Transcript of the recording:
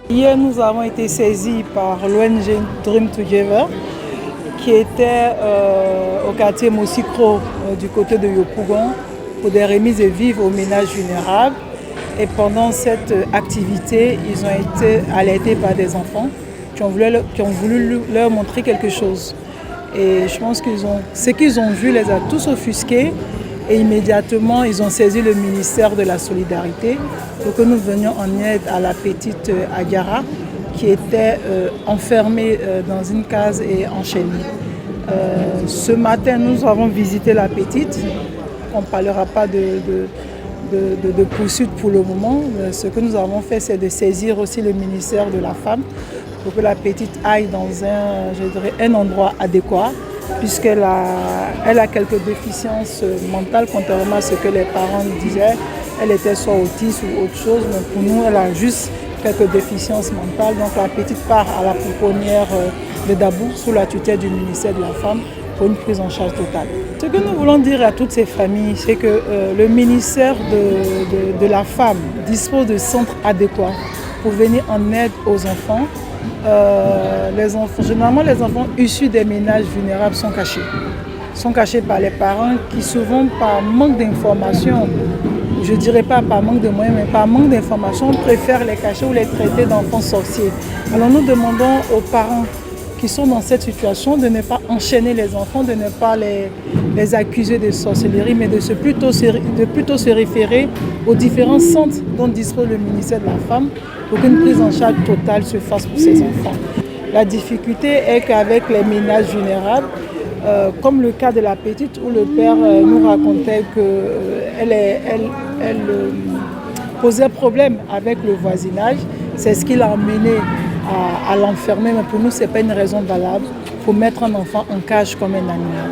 Hier, nous avons été saisis par l'ONG Dream Together qui était au quartier Mosikro du côté de Yopougon pour des remises de vivres aux ménages vulnérables. Et pendant cette activité, ils ont été alertés par des enfants qui ont voulu leur montrer quelque chose. Et je pense que ce qu'ils ont vu les a tous offusqués. Et immédiatement, ils ont saisi le ministère de la Solidarité pour que nous venions en aide à la petite Agara qui était enfermée dans une case et enchaînée. Ce matin, nous avons visité la petite. On ne parlera pas de poursuite pour le moment. Ce que nous avons fait, c'est de saisir aussi le ministère de la Femme pour que la petite aille dans un endroit adéquat, puisqu'elle a quelques déficiences mentales, contrairement à ce que les parents disaient. Elle était soit autiste ou autre chose, mais pour nous, elle a juste quelques déficiences mentales. Donc la petite part à la pouponnière de Dabou, sous la tutelle du ministère de la Femme, pour une prise en charge totale. Ce que nous voulons dire à toutes ces familles, c'est que le ministère de la Femme dispose de centres adéquats pour venir en aide aux enfants. Généralement, les enfants issus des ménages vulnérables sont cachés par les parents qui souvent par manque d'informations, je ne dirais pas par manque de moyens, mais par manque d'informations, préfèrent les cacher ou les traiter d'enfants sorciers. Alors nous demandons aux parents qui sont dans cette situation de ne pas enchaîner les enfants, de ne pas les accuser de sorcellerie, mais de plutôt se référer aux différents centres dont dispose le ministère de la Femme pour qu'une prise en charge totale se fasse pour ces enfants. La difficulté est qu'avec les ménages vulnérables, comme le cas de la petite où le père nous racontait qu'elle posait problème avec le voisinage, c'est ce qui l'a emmené à l'enfermer, mais pour nous, ce n'est pas une raison valable pour mettre un enfant en cage comme un animal.